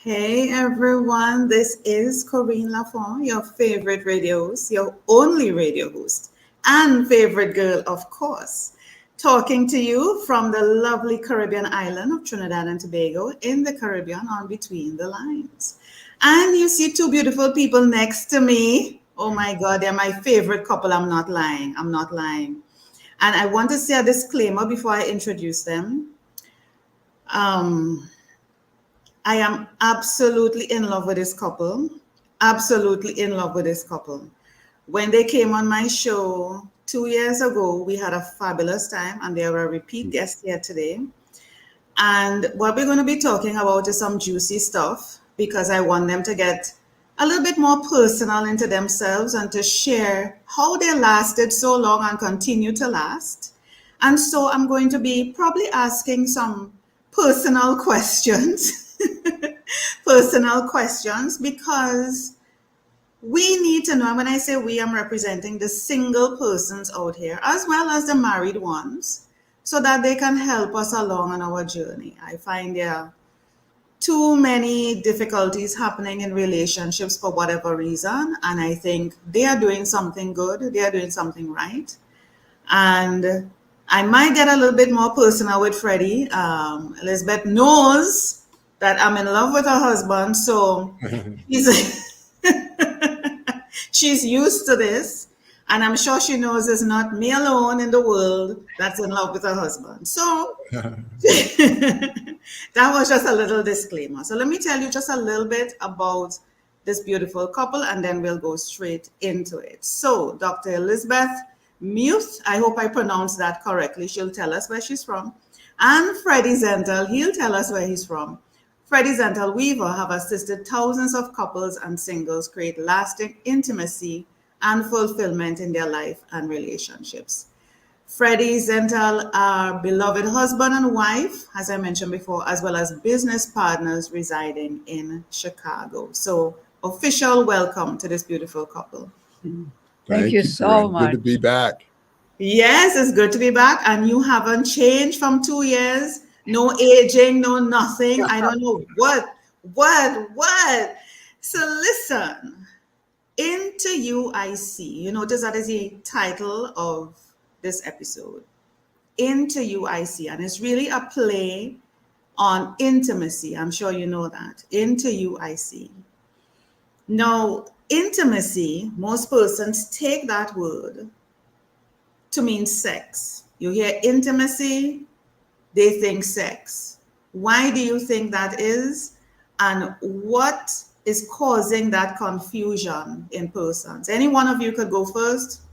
Hey everyone, this is Corine Lafont, your favorite radio host, your only radio host, and favorite girl, of course, talking to you from the lovely Caribbean island of Trinidad and Tobago in the Caribbean on Between the Lines. And you see two beautiful people next to me. Oh my God, they're my favorite couple. I'm not lying. I'm not lying. And I want to say a disclaimer before I introduce them. I am absolutely in love with this couple. Absolutely in love with this couple. When they came on my show 2 years ago, we had a fabulous time and they are a repeat guest here today. And what we're going to be talking about is some juicy stuff because I want them to get a little bit more personal into themselves and to share how they lasted so long and continue to last. And so I'm going to be probably asking some personal questions. Personal questions because we need to know, and when I say we, I'm representing the single persons out here as well as the married ones so that they can help us along on our journey. I find there are too many difficulties happening in relationships for whatever reason, and I think they are doing something good, they are doing something right. And I might get a little bit more personal with Freddy. Elsbeth knows that I'm in love with her husband, so she's used to this, and I'm sure she knows it's not me alone in the world that's in love with her husband. So that was just a little disclaimer. So let me tell you just a little bit about this beautiful couple, and then we'll go straight into it. So Dr. Elsbeth Meuth, I hope I pronounced that correctly. She'll tell us where she's from. And Freddy Zental, he'll tell us where he's from. Freddy Zental Weaver have assisted thousands of couples and singles create lasting intimacy and fulfillment in their life and relationships. Freddy Zental are beloved husband and wife, as I mentioned before, as well as business partners residing in Chicago. So official welcome to this beautiful couple. Thank you so much. Good to be back. Yes, it's good to be back. And you haven't changed from 2 years. No aging, no nothing. I don't know what. So listen, Into You I See. You notice that is the title of this episode. Into You I See. And it's really a play on intimacy. I'm sure you know that. Into You I See. Now, intimacy, most persons take that word to mean sex. You hear intimacy, they think sex. Why do you think that is? And what is causing that confusion in persons? Any one of you could go first.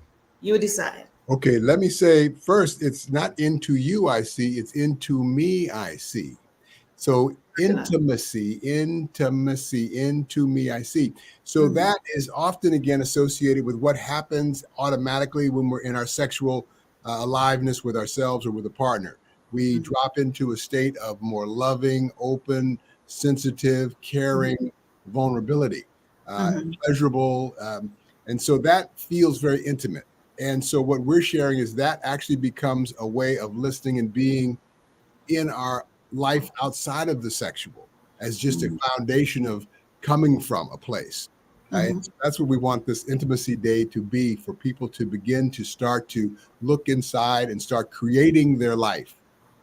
You decide. Okay, let me say first, it's not into you I see, it's into me I see. So intimacy, into me I see. So that is often again associated with what happens automatically when we're in our sexual aliveness with ourselves or with a partner. We drop into a state of more loving, open, sensitive, caring vulnerability, pleasurable. And so that feels very intimate. And so what we're sharing is that actually becomes a way of listening and being in our life outside of the sexual as just a foundation of coming from a place. So that's what we want this intimacy day to be, for people to begin to start to look inside and start creating their life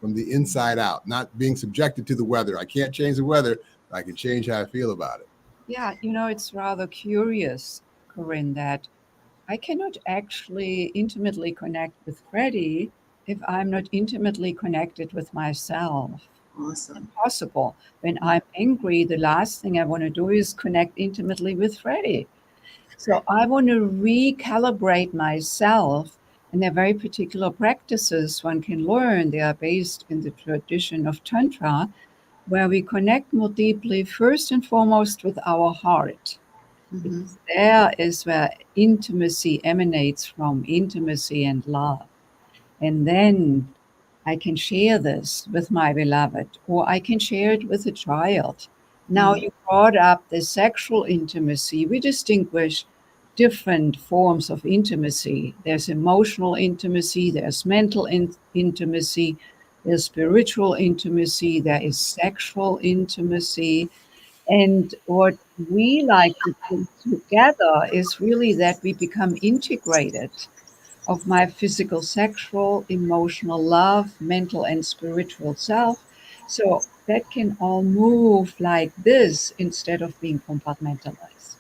from the inside out, not being subjected to the weather. I can't change the weather, but I can change how I feel about it. Yeah, you know, it's rather curious, Corine, that I cannot actually intimately connect with Freddy if I'm not intimately connected with myself. Awesome. It's impossible. When I'm angry, the last thing I want to do is connect intimately with Freddy. So I want to recalibrate myself. And there are very particular practices one can learn. They are based in the tradition of Tantra, where we connect more deeply, first and foremost, with our heart. Because there is where intimacy emanates from, intimacy and love. And then I can share this with my beloved, or I can share it with a child. Now you brought up the sexual intimacy. We distinguish different forms of intimacy. There's emotional intimacy, there's mental intimacy, there's spiritual intimacy, there is sexual intimacy. And what we like to do together is really that we become integrated of my physical, sexual, emotional, love, mental, and spiritual self. So that can all move like this instead of being compartmentalized.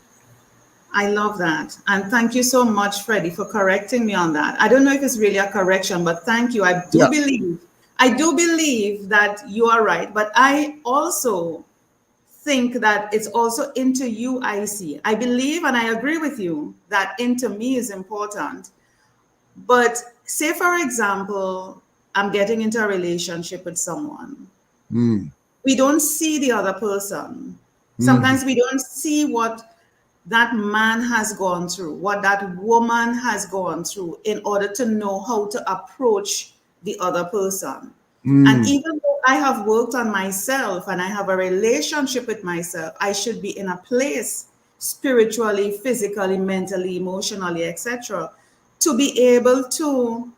I love that. And thank you so much, Freddie, for correcting me on that. I don't know if it's really a correction, but thank you. Yeah. I do believe that you are right. But I also think that it's also into you I see. I believe and I agree with you that into me is important. But say, for example, I'm getting into a relationship with someone. Mm. We don't see the other person. Mm. Sometimes we don't see what that man has gone through, what that woman has gone through in order to know how to approach the other person. And Mm. even though I have worked on myself and I have a relationship with myself, I should be in a place spiritually, physically, mentally, emotionally, etc., to be able to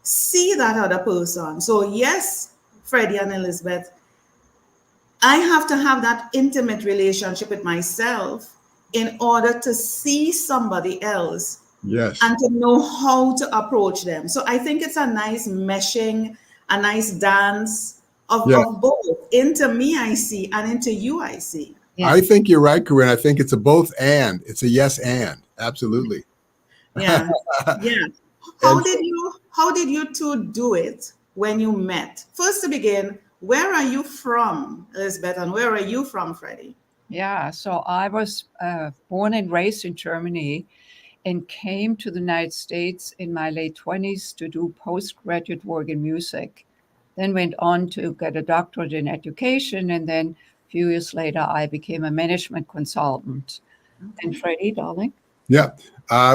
see that other person. So, yes, Freddie and Elizabeth, I have to have that intimate relationship with myself in order to see somebody else Yes. and to know how to approach them. So I think it's a nice meshing, a nice dance Yeah. of both. Into me, I see, and into you, I see. Yeah. I think you're right, Corine. I think it's a both and. It's a yes and. Absolutely. Yeah. Yeah. And How did you two do it when you met? First to begin, where are you from, Elizabeth, and where are you from, Freddie? Yeah. So I was born and raised in Germany and came to the United States in my late 20s to do postgraduate work in music. Then went on to get a doctorate in education. And then a few years later, I became a management consultant. And Freddie, darling? yeah,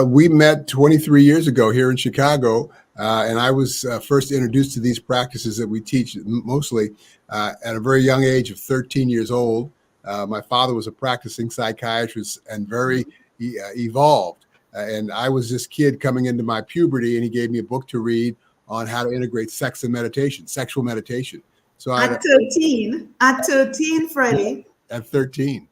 we met 23 years ago here in Chicago, and I was first introduced to these practices that we teach mostly at a very young age of 13 years old. My father was a practicing psychiatrist and very evolved. And I was this kid coming into my puberty, and he gave me a book to read on how to integrate sex and meditation, sexual meditation. So I At 13, yeah, Freddie, at 13.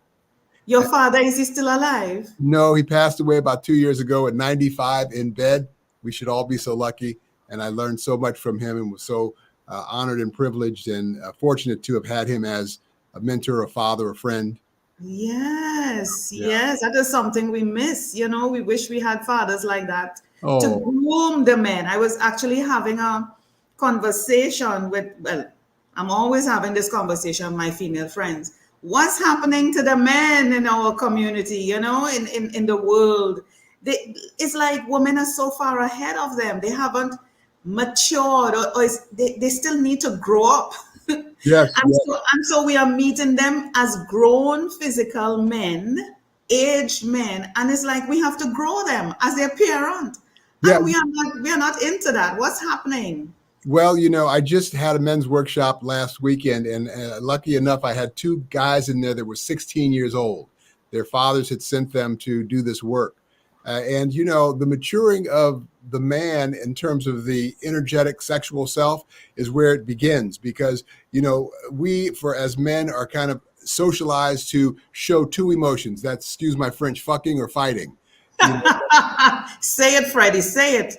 your father is he still alive? No, he passed away about 2 years ago at 95 in bed. We should all be so lucky. And I learned so much from him and was so honored and privileged and fortunate to have had him as a mentor, a father, a friend. Yes, Yeah. yes, that is something we miss. You know, we wish we had fathers like that to Oh, groom the men. I was actually having a conversation with, well, I'm always having this conversation with my female friends. What's happening to the men in our community, you know, in the world? It's like women are so far ahead of them. They haven't matured they still need to grow up. yes, And yes. so we are meeting them as grown physical men, aged men, and it's like we have to grow them as their parent. Yeah. And we are not into that. What's happening? Well, I just had a men's workshop last weekend, and lucky enough, I had two guys in there that were 16 years old. Their fathers had sent them to do this work. And, the maturing of the man in terms of the energetic sexual self is where it begins because, we, for as men, are kind of socialized to show two emotions. That's, excuse my French, fucking or fighting. You know, Say it, Freddie. Say it.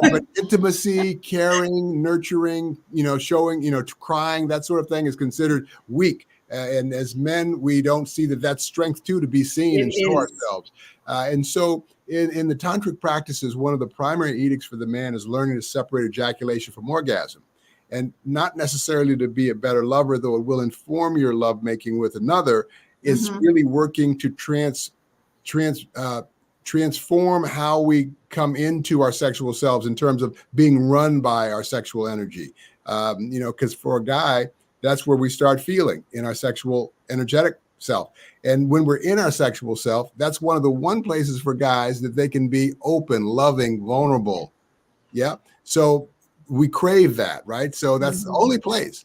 but intimacy, caring, nurturing, showing, crying, that sort of thing is considered weak. And as men, we don't see that that's strength too, to be seen It and show is. ourselves. And so in the tantric practices, one of the primary edicts for the man is learning to separate ejaculation from orgasm. And not necessarily to be a better lover, though it will inform your lovemaking with another, is really working to transform how we come into our sexual selves in terms of being run by our sexual energy. Because for a guy, that's where we start feeling in our sexual energetic self. And when we're in our sexual self, that's one of the one places for guys that they can be open, loving, vulnerable. Yeah. So we crave that, right? So that's the only place.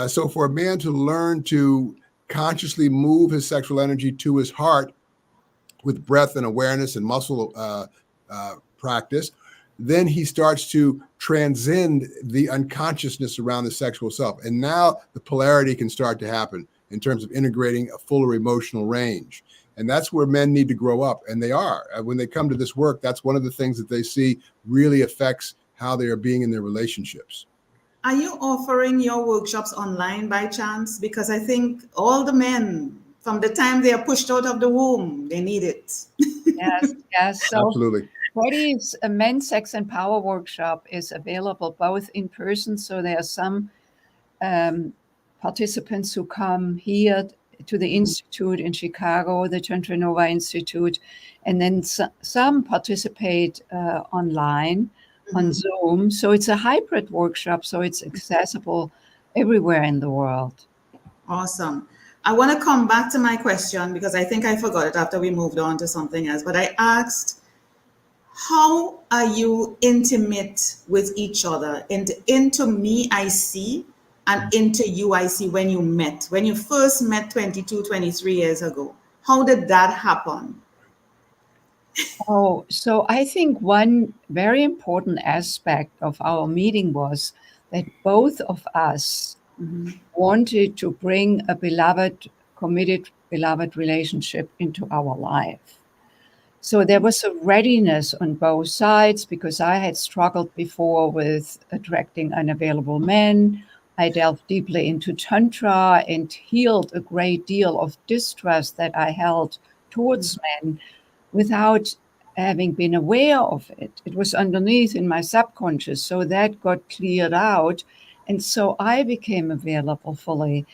So for a man to learn to consciously move his sexual energy to his heart with breath and awareness and muscle practice, then he starts to transcend the unconsciousness around the sexual self. And now the polarity can start to happen. in terms of integrating a fuller emotional range. And that's where men need to grow up. And they are. When they come to this work, that's one of the things that they see really affects how they are being in their relationships. Are you offering your workshops online by chance? Because I think all the men, from the time they are pushed out of the womb, they need it. Yes, yes. So Absolutely. Freddy's men's sex and power workshop is available both in person. So there are some participants who come here to the Institute in Chicago, the TantraNova Institute, and then some participate online on Zoom. So it's a hybrid workshop, so it's accessible everywhere in the world. Awesome. I want to come back to my question because I think I forgot it after we moved on to something else. But I asked, how are you intimate with each other? Into me, I see, and into you, I see when you first met 22, 23 years ago. How did that happen? Oh, so I think one very important aspect of our meeting was that both of us wanted to bring a committed beloved relationship into our life. So there was a readiness on both sides because I had struggled before with attracting unavailable men. I delved deeply into Tantra and healed a great deal of distrust that I held towards men without having been aware of it. It was underneath in my subconscious. So that got cleared out. And so I became available fully.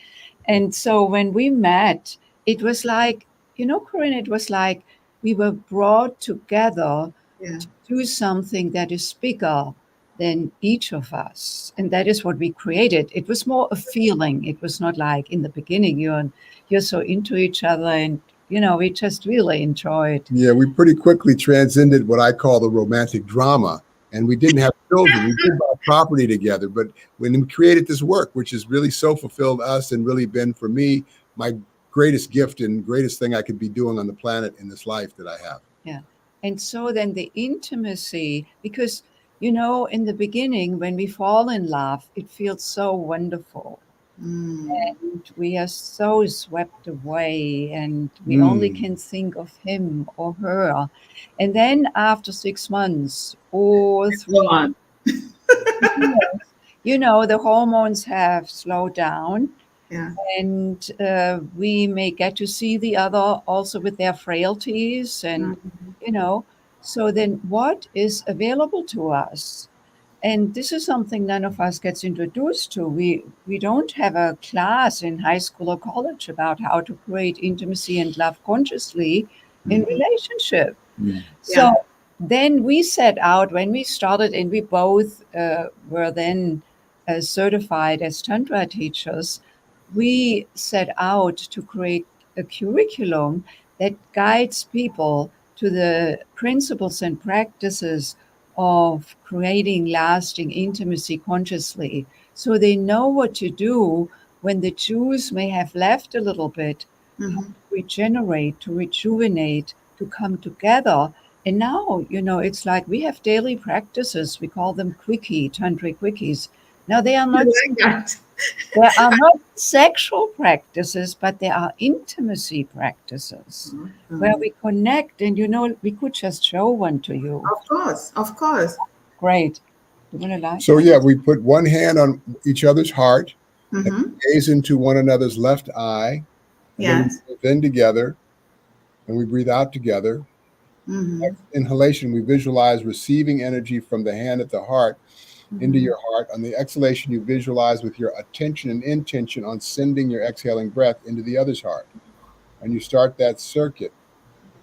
And so when we met, it was like, Corine, it was like we were brought together to do something that is bigger than each of us. And that is what we created. It was more a feeling. It was not like in the beginning, you're so into each other and, we just really enjoyed. Yeah, we pretty quickly transcended what I call the romantic drama. And we didn't have children. We did buy property together. But when we created this work, which has really so fulfilled us and really been, for me, my greatest gift and greatest thing I could be doing on the planet in this life that I have. Yeah. And so then the intimacy, because, in the beginning, when we fall in love, it feels so wonderful. And we are so swept away and we only can think of him or her. And then after 6 months or 3 months, the hormones have slowed down. Yeah. And we may get to see the other also with their frailties. And, so then what is available to us? And this is something none of us gets introduced to. We don't have a class in high school or college about how to create intimacy and love consciously in relationship. So then we set out when we started, and we both were then certified as Tantra teachers. We set out to create a curriculum that guides people to the principles and practices of creating lasting intimacy consciously, so they know what to do when the juice may have left a little bit, to regenerate, to rejuvenate, to come together. And now, it's like we have daily practices. We call them tantric quickies. Now they are not there are not sexual practices, but there are intimacy practices where we connect. And we could just show one to you. Of course. Great. You want to like? So we put one hand on each other's heart, and gaze into one another's left eye. And then we breathe in together, and we breathe out together. Inhalation, we visualize receiving energy from the hand at the heart into your heart. On the exhalation, you visualize with your attention and intention on sending your exhaling breath into the other's heart. And you start that circuit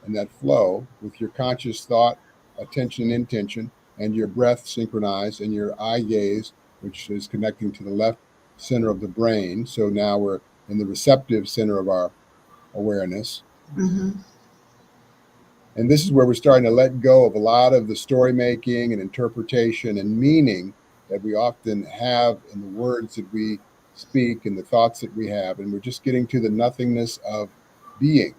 and that flow with your conscious thought, attention and intention, and your breath synchronized, and your eye gaze, which is connecting to the left center of the brain. So now we're in the receptive center of our awareness. And this is where we're starting to let go of a lot of the story making and interpretation and meaning that we often have in the words that we speak and the thoughts that we have. And we're just getting to the nothingness of being.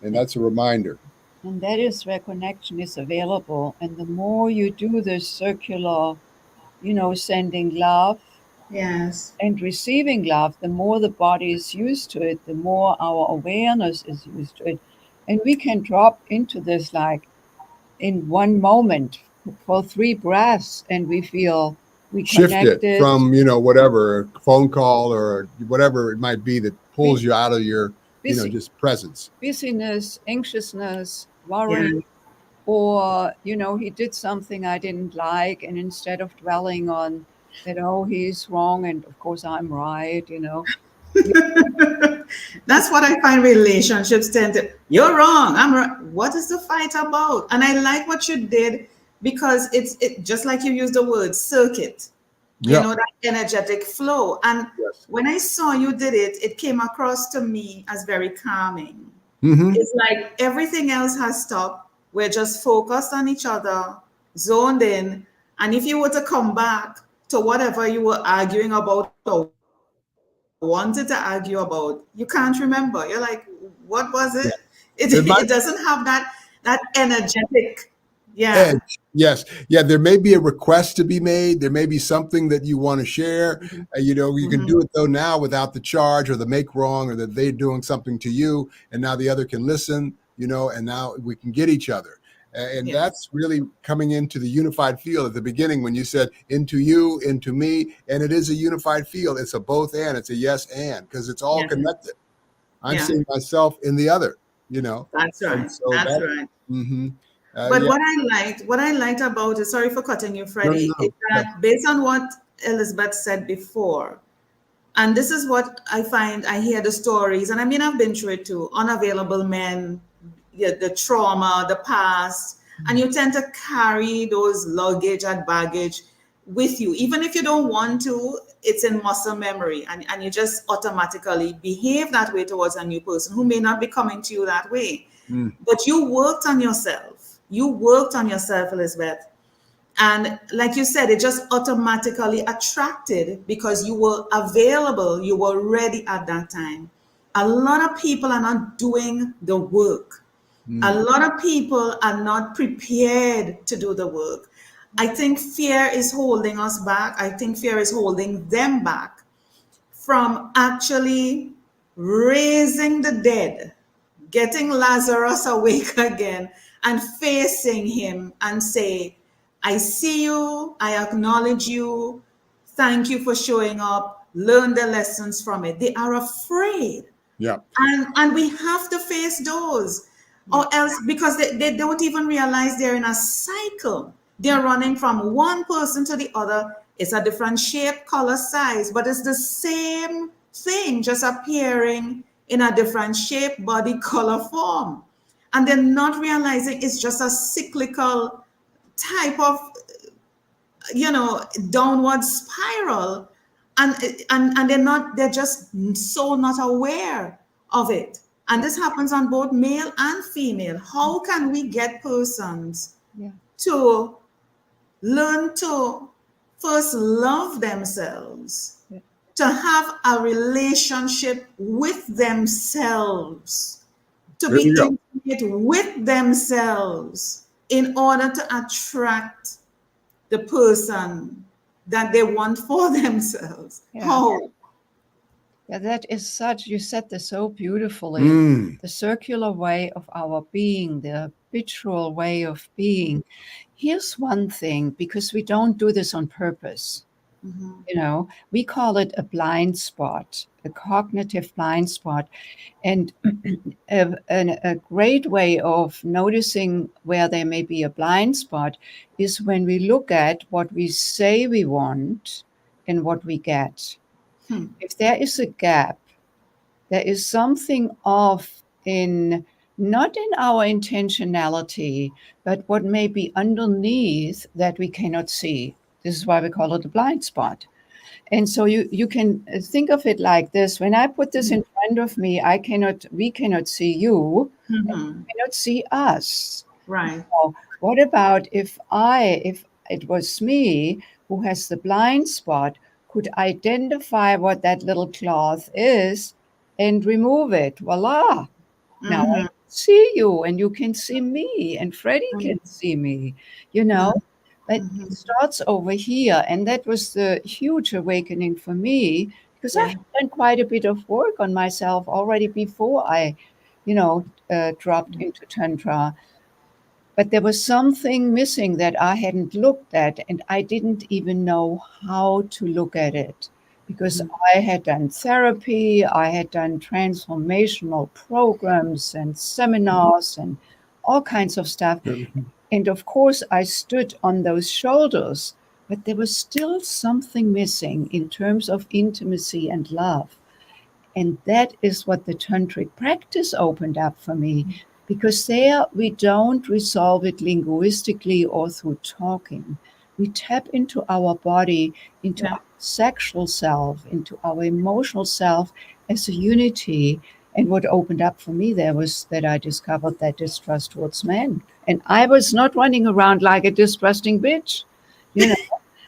And that's a reminder. And that is where connection is available. And the more you do this circular, sending love, Yes. And receiving love, the more the body is used to it, the more our awareness is used to it. And we can drop into this like in one moment for 3 breaths, and we feel we Shift it connected. from, whatever, a phone call or whatever it might be that pulls you out of your, Busy, just presence. busyness, anxiousness, Yeah. worry, or, he did something I didn't like. And instead of dwelling on that, oh, he's wrong, and of course I'm right, That's what I find relationships tend to. You're wrong. I'm right. What is the fight about? And I like what you did because it just like you used the word circuit. Yeah. That energetic flow. And Yes. when I saw you did it, it came across to me as very calming. Mm-hmm. It's like everything else has stopped. We're just focused on each other, zoned in. And if you were to come back to whatever you were arguing about or wanted to argue about, you can't remember. You're like, what was it? Yeah. It doesn't have that energetic, yeah. Edge. Yes. Yeah. There may be a request to be made. There may be something that you want to share. Mhm. You can Mhm. do it though now without the charge or the make wrong or that they're doing something to you. And now the other can listen, and now we can get each other. And Yes. that's really coming into the unified field at the beginning when you said into you, into me. And it is a unified field. It's a both and, it's a yes and, because it's all Yeah. connected. I'm Yeah. seeing myself in the other, That's And right. so That's that, right. mm-hmm. But Yeah. what I liked about it, sorry for cutting you, No, no, Freddie, is no. that based on what Elizabeth said before, and this is what I find, I hear the stories, and I mean, I've been through it too, unavailable men, yeah, the trauma, the past, and you tend to carry those luggage and baggage with you. Even if you don't want to, it's in muscle memory, and you just automatically behave that way towards a new person who may not be coming to you that way. Mm. But you worked on yourself. You worked on yourself, Elizabeth. And like you said, it just automatically attracted because you were available, you were ready at that time. A lot of people are not doing the work. A Mm. lot of people are not prepared to do the work. I think fear is holding us back. I think fear is holding them back from actually raising the dead, getting Lazarus awake again, and facing him and say, I see you, I acknowledge you, thank you for showing up, learn the lessons from it. They are afraid. Yeah. And we have to face those, or else because they don't even realize they're in a cycle. They're running from one person to the other. It's a different shape, color, size, but it's the same thing, just appearing in a different shape, body, color, form. And they're not realizing it's just a cyclical type of, downward spiral. And they're just so not aware of it. And this happens on both male and female. How can we get persons Yeah. to learn to first love themselves, Yeah. to have a relationship with themselves, to There be you go. intimate with themselves in order to attract the person that they want for themselves? Yeah. How? Yeah, that is such, you said this so beautifully. Mm. The circular way of our being, the habitual way of being. Here's one thing, because we don't do this on purpose. Mhm. We call it a blind spot, a cognitive blind spot. And a great way of noticing where there may be a blind spot is when we look at what we say we want and what we get. Hmm. If there is a gap, there is something off in not in our intentionality, but what may be underneath that we cannot see. This is why we call it a blind spot. And so you can think of it like this. When I put this in front of me, we cannot see you, and Mhm. you cannot see us. Right. Now, what about if it was me who has the blind spot, could identify what that little cloth is and remove it? Voila. Now I Mhm. see you and you can see me and Freddie can see me, you know? But it starts over here. And that was the huge awakening for me, because I Yeah. had done quite a bit of work on myself already before I, dropped into Tantra. But there was something missing that I hadn't looked at, and I didn't even know how to look at it, because I had done therapy, I had done transformational programs and seminars and all kinds of stuff. And of course, I stood on those shoulders, but there was still something missing in terms of intimacy and love. And that is what the tantric practice opened up for me, because there we don't resolve it linguistically or through talking. We tap into our body, into Yeah. our sexual self, into our emotional self as a unity. And what opened up for me there was that I discovered that distrust towards men. And I was not running around like a distrusting bitch.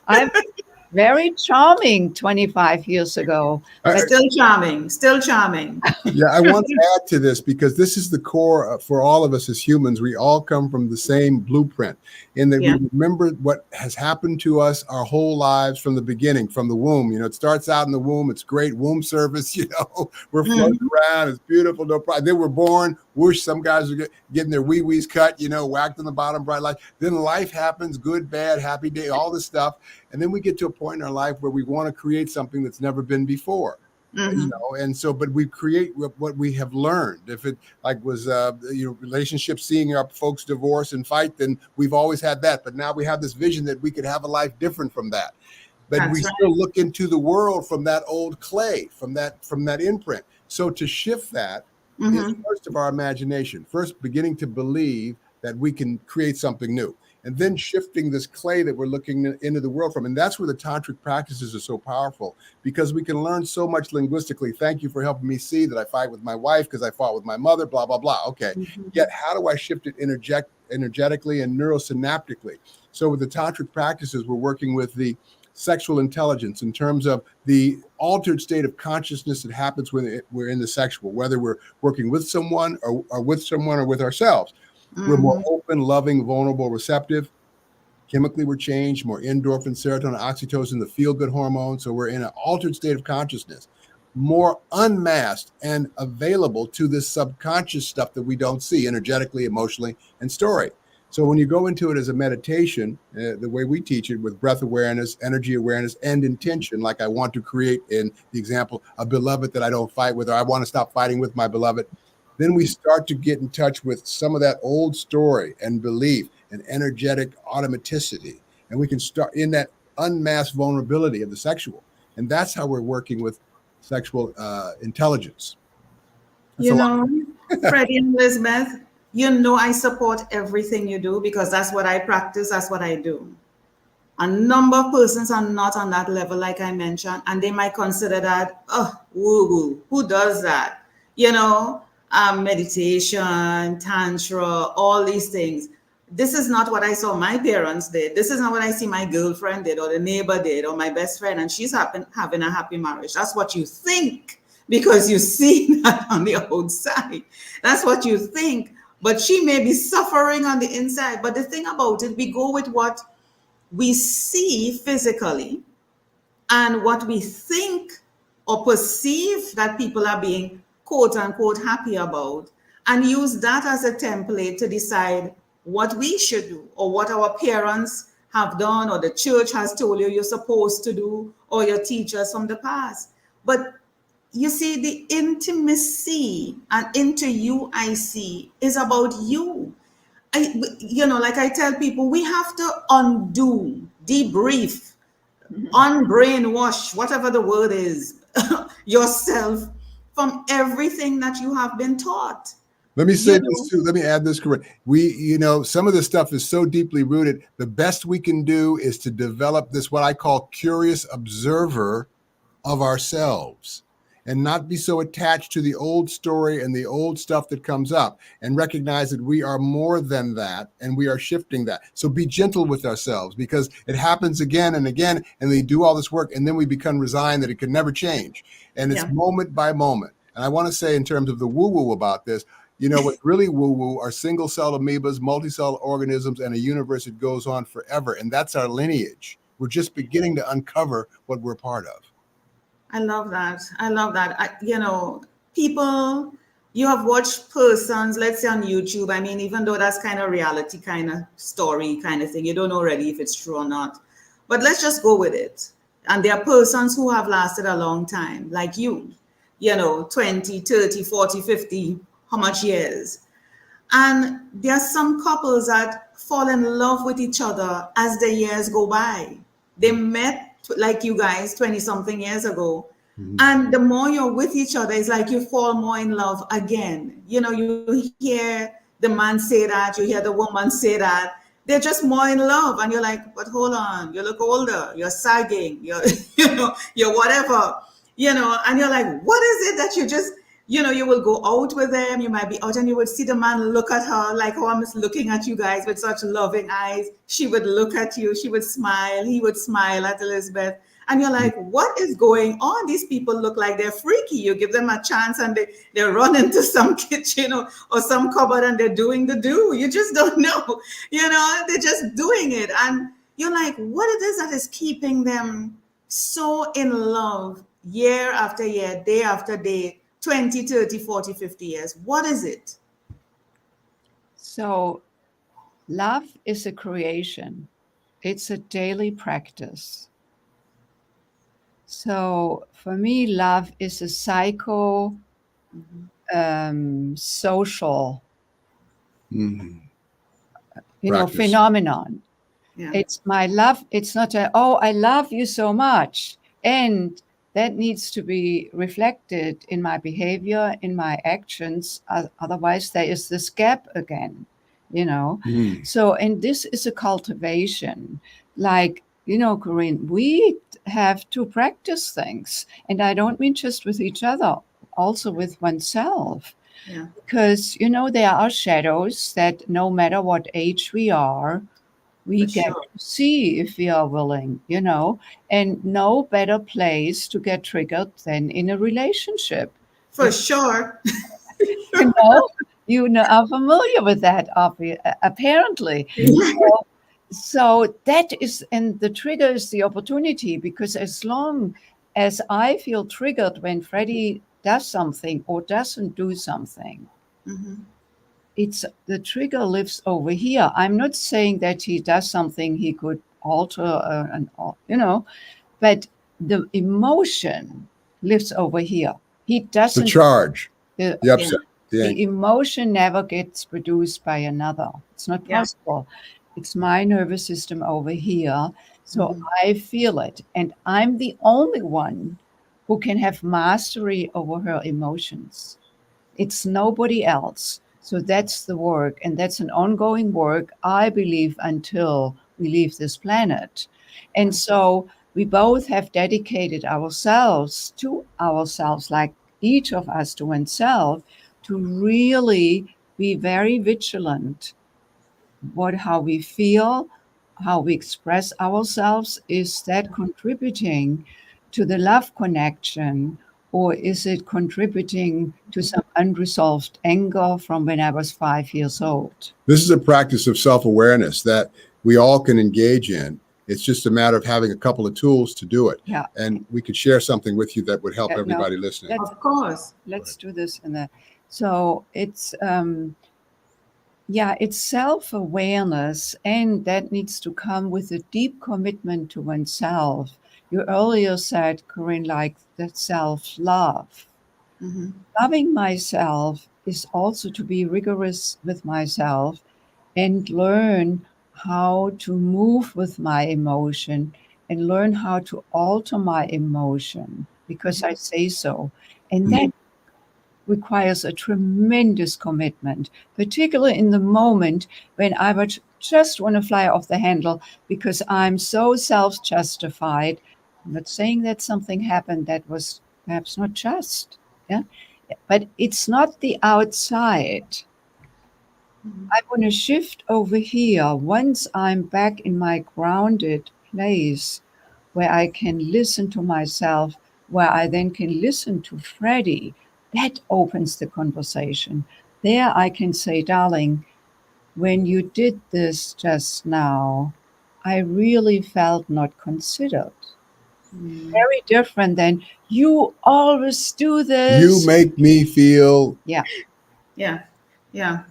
I was very charming 25 years ago. But Still charming, still charming. Yeah, I want to add to this because this is the core for all of us as humans. We all come from the same blueprint in that Yeah. we remember what has happened to us our whole lives from the beginning, from the womb. It starts out in the womb. It's great womb service. We're floating around. It's beautiful. No problem. Then we're born. Whoosh, some guys are getting their wee-wees cut, whacked on the bottom, bright light. Then life happens, good, bad, happy day, all this stuff. And then we get to a point in our life where we want to create something that's never been before. And so, but we create what we have learned. If it was, relationships, seeing our folks divorce and fight, then we've always had that. But now we have this vision that we could have a life different from that. But That's we right. still look into the world from that old clay, from that imprint. So to shift that is first of our imagination, first beginning to believe that we can create something new. And then shifting this clay that we're looking into the world from. And that's where the tantric practices are so powerful, because we can learn so much linguistically. Thank you for helping me see that I fight with my wife because I fought with my mother, blah, blah, blah. Okay. Yet how do I shift it energetically and neurosynaptically? So with the tantric practices, we're working with the sexual intelligence in terms of the altered state of consciousness that happens when we're in the sexual, whether we're working with someone or with ourselves. We're more open, loving, vulnerable, receptive. Chemically, we're changed, more endorphin, serotonin, oxytocin, the feel-good hormone. So we're in an altered state of consciousness, more unmasked and available to this subconscious stuff that we don't see energetically, emotionally, and story. So when you go into it as a meditation, the way we teach it with breath awareness, energy awareness, and intention, like I want to create, in the example, a beloved that I don't fight with, or I want to stop fighting with my beloved, then we start to get in touch with some of that old story and belief and energetic automaticity. And we can start in that unmasked vulnerability of the sexual. And that's how we're working with sexual intelligence. Freddy and Elsbeth, I support everything you do because that's what I practice, that's what I do. A number of persons are not on that level, like I mentioned, and they might consider that, woo-woo, who does that? Meditation, tantra, all these things. This is not what I saw my parents did. This is not what I see my girlfriend did or the neighbor did or my best friend, and she's having a happy marriage. That's what you think because you see that on the outside. That's what you think, but she may be suffering on the inside. But the thing about it, we go with what we see physically and what we think or perceive that people are being quote unquote happy about, and use that as a template to decide what we should do or what our parents have done or the church has told you you're supposed to do or your teachers from the past. But you see, the intimacy and into you I see is about you. Like I tell people, we have to undo, debrief, unbrainwash, whatever the word is, yourself from everything that you have been taught. Let me say this too. Let me add this, Corine. Some of this stuff is so deeply rooted. The best we can do is to develop this, what I call curious observer of ourselves, and not be so attached to the old story and the old stuff that comes up, and recognize that we are more than that and we are shifting that. So be gentle with ourselves, because it happens again and again, and they do all this work and then we become resigned that it could never change. And it's moment by moment. And I want to say, in terms of the woo-woo about this, You know, what's really woo-woo are single-cell amoebas, multicell organisms, and a universe that goes on forever. And that's our lineage. We're just beginning to uncover what we're part of. I love that. I love that. People, you have watched persons, let's say on YouTube. I mean, even though that's kind of reality kind of story kind of thing, you don't know already if it's true or not. But let's just go with it. And there are persons who have lasted a long time, like you, 20, 30, 40, 50, how much years? And there are some couples that fall in love with each other as the years go by. They met, like you guys, 20 something years ago. Mm-hmm. And the more you're with each other, it's like you fall more in love again. You hear the man say that, you hear the woman say that. They're just more in love. And you're like, but hold on, you look older, you're sagging, you're whatever, and you're like, what is it that you just, you will go out with them, you might be out and you would see the man look at her like how I'm looking at you guys with such loving eyes. She would look at you, she would smile, he would smile at Elsbeth. And you're like, what is going on? These people look like they're freaky. You give them a chance and they run into some kitchen or some cupboard and they're doing the do. You just don't know. They're just doing it. And you're like, what it is that is keeping them so in love year after year, day after day, 20, 30, 40, 50 years? What is it? So love is a creation. It's a daily practice. So for me, love is a social phenomenon. Yeah. It's my love. It's not I love you so much. And that needs to be reflected in my behavior, in my actions. Otherwise, there is this gap again, So, and this is a cultivation. Like, Corine, we have to practice things. And I don't mean just with each other, also with oneself. Yeah. Because, there are shadows that no matter what age we are, we get to see if we are willing, and no better place to get triggered than in a relationship. For sure. You are familiar with that, apparently. So that is, and the trigger is the opportunity, because as long as I feel triggered when Freddy does something or doesn't do something, it's the trigger lives over here. I'm not saying that he does something he could alter, but the emotion lives over here. He doesn't. The charge. The upset. The emotion never gets produced by another. It's not possible. It's my nervous system over here. So I feel it. And I'm the only one who can have mastery over her emotions. It's nobody else. So that's the work. And that's an ongoing work, I believe, until we leave this planet. And so we both have dedicated ourselves to ourselves, like each of us to oneself, to really be very vigilant. How we feel, how we express ourselves, is that contributing to the love connection, or is it contributing to some unresolved anger from when I was 5 years old? This is a practice of self-awareness that we all can engage in. It's just a matter of having a couple of tools to do it. Yeah. And we could share something with you that would help everybody listening. Of course. Let's do this. So it's... it's self-awareness, and that needs to come with a deep commitment to oneself. You earlier said, Corine, like that self-love. Loving myself is also to be rigorous with myself and learn how to move with my emotion and learn how to alter my emotion because I say so. And that requires a tremendous commitment, particularly in the moment when I would just want to fly off the handle because I'm so self-justified. I'm not saying that something happened that was perhaps not just, but it's not the outside. I want to shift over here once I'm back in my grounded place where I can listen to myself, where I then can listen to Freddy. That opens the conversation. there I can say, darling, when you did this just now, I really felt not considered. Very different than you always do You this. make me feel. Yeah, Yeah, yeah,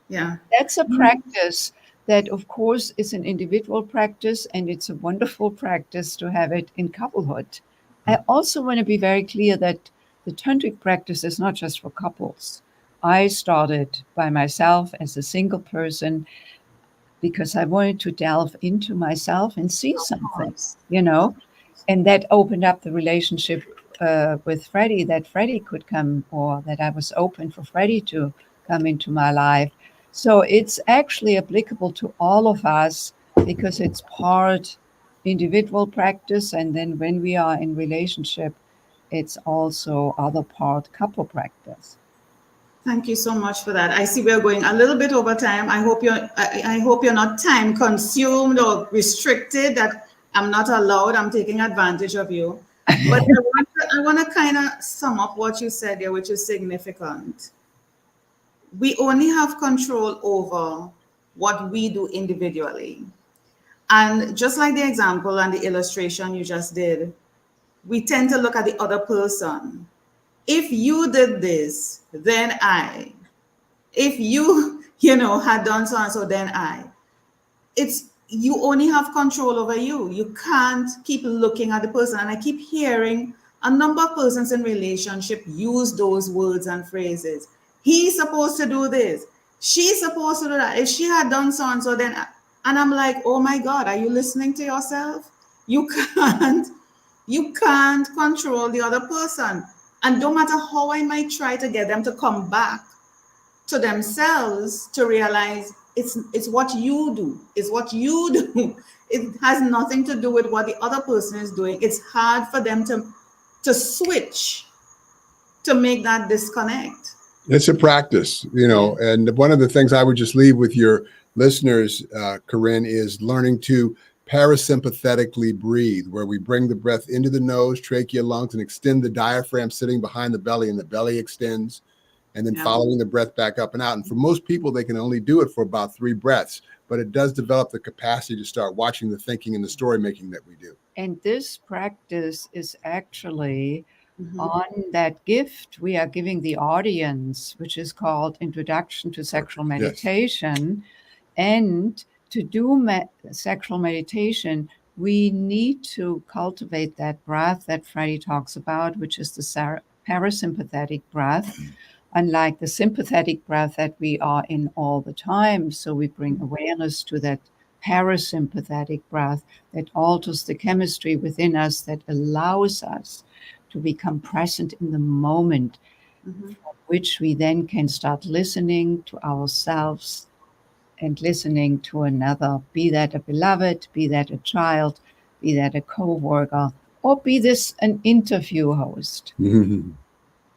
yeah. that's a practice that, of course, is an individual practice, and it's a wonderful practice to have it in couplehood. I also want to be very clear that the tantric practice is not just for couples. I started by myself as a single person because I wanted to delve into myself and see Of something, course. you know, and that opened up the relationship with Freddy, that Freddy could come, or that I was open for Freddy to come into my life. So it's actually applicable to all of us because it's part individual practice, and then when we are in relationship, it's also other part couple practice. Thank you so much for that. I see we're going a little bit over time. I hope you're not time consumed or restricted, that I'm not allowed. I'm taking advantage of you. But I want to kind of sum up what you said there, which is significant. We only have control over what we do individually. And just like the example and the illustration you just did, we tend to look at the other person. If you did this, then I. If you, had done so and so, then I. It's you only have control over you. You can't keep looking at the person. And I keep hearing a number of persons in relationship use those words and phrases. He's supposed to do this. She's supposed to do that. If she had done so and so, then and I'm like, oh my God, are you listening to yourself? You can't, you can't control the other person. And no matter how I might try to get them to come back to themselves to realize it's what you do. It's what you do. It has nothing to do with what the other person is doing. It's hard for them to switch, to make that disconnect. It's a practice, and one of the things I would just leave with your listeners, Corine, is learning to parasympathetically breathe, where we bring the breath into the nose, trachea, lungs, and extend the diaphragm sitting behind the belly, and the belly extends, and then following the breath back up and out. And for most people, they can only do it for about 3 breaths, but it does develop the capacity to start watching the thinking and the story making that we do. And this practice is actually on that gift we are giving the audience, which is called Introduction to Sexual Meditation. Yes. And to do sexual meditation, we need to cultivate that breath that Freddy talks about, which is the parasympathetic breath, unlike the sympathetic breath that we are in all the time. So we bring awareness to that parasympathetic breath that alters the chemistry within us, that allows us to become present in the moment, from which we then can start listening to ourselves and listening to another, be that a beloved, be that a child, be that a co-worker, or be this an interview host.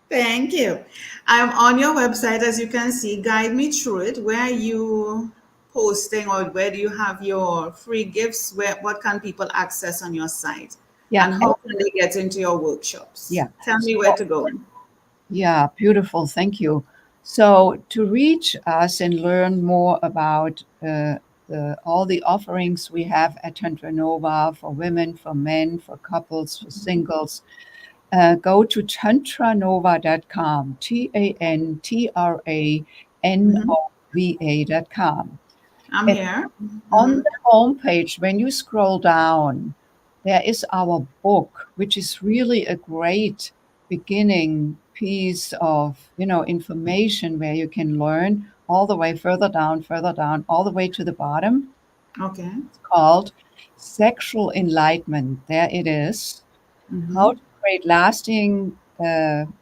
Thank you. I'm on your website, as you can see. Guide me through it. Where are you posting, or where do you have your free gifts? What can people access on your site? Yeah. And how can they get into your workshops? Yeah. Tell me where to go. Yeah, beautiful. Thank you. So to reach us and learn more about all the offerings we have at TantraNova for women, for men, for couples, for singles, go to TantraNova.com, TantraNova.com. I'm here. On the homepage, when you scroll down, there is our book, which is really a great beginning piece of, information where you can learn all the way further down, all the way to the bottom. Okay. It's called Sexual Enlightenment. There it is. How to create lasting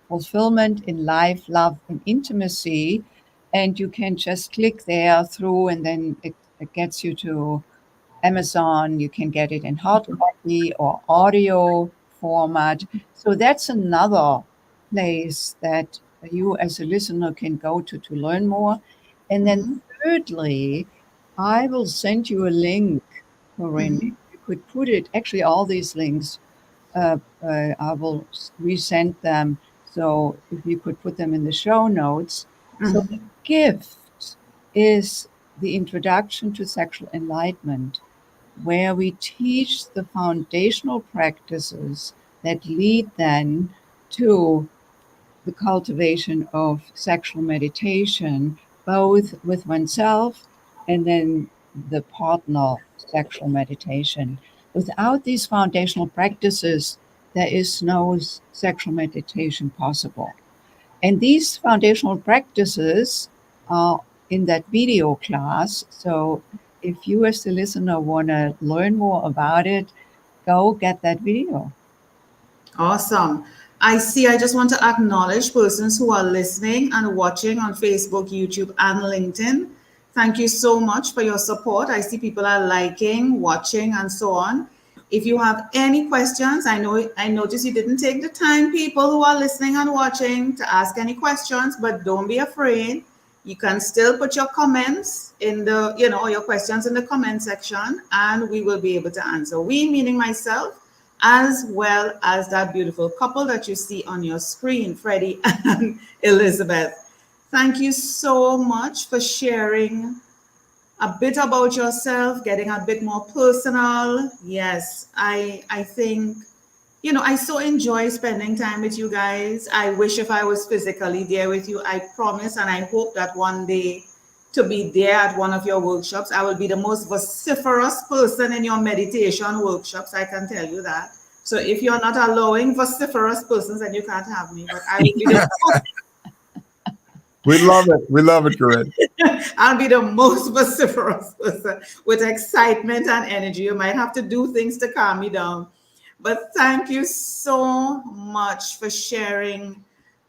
fulfillment in life, love, and intimacy. And you can just click there through, and then it gets you to Amazon. You can get it in hard copy or audio format. So that's another place that you as a listener can go to learn more. And then thirdly, I will send you a link, Corine. You could put it, actually all these links, I will resend them. So if you could put them in the show notes, So the gift is the introduction to sexual enlightenment, where we teach the foundational practices that lead then to the cultivation of sexual meditation, both with oneself and then the partner sexual meditation. Without these foundational practices, there is no sexual meditation possible. And these foundational practices are in that video class. So if you as the listener want to learn more about it, go get that video. Awesome. I just want to acknowledge persons who are listening and watching on Facebook, YouTube, and LinkedIn. Thank you so much for your support. I see people are liking, watching, and so on. If you have any questions, I notice you didn't take the time, people who are listening and watching, to ask any questions, but don't be afraid. You can still put your comments in the, your questions in the comment section, and we will be able to answer. We, meaning myself, as well as that beautiful couple that you see on your screen, Freddy and Elsbeth. Thank you so much for sharing a bit about yourself, getting a bit more personal. Yes, I think, I so enjoy spending time with you guys. I wish if I was physically there with you, I promise, and I hope that one day to be there at one of your workshops. I will be the most vociferous person in your meditation workshops, I can tell you that. So if you're not allowing vociferous persons, then you can't have me. But I will be the We love it. We love it, Corine. I'll be the most vociferous person with excitement and energy. You might have to do things to calm me down. But thank you so much for sharing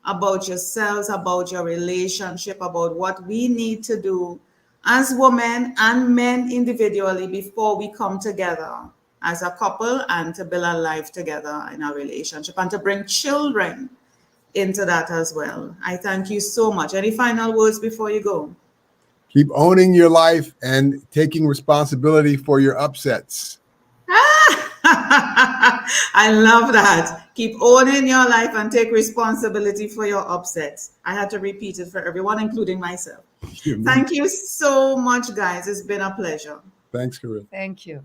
about yourselves, about your relationship, about what we need to do as women and men individually before we come together as a couple and to build a life together in our relationship and to bring children into that as well. I thank you so much. Any final words before you go? Keep owning your life and taking responsibility for your upsets. I love that. Keep owning your life and take responsibility for your upsets. I had to repeat it for everyone, including myself. Thank you so much, guys. It's been a pleasure. Thanks, Corine. Thank you.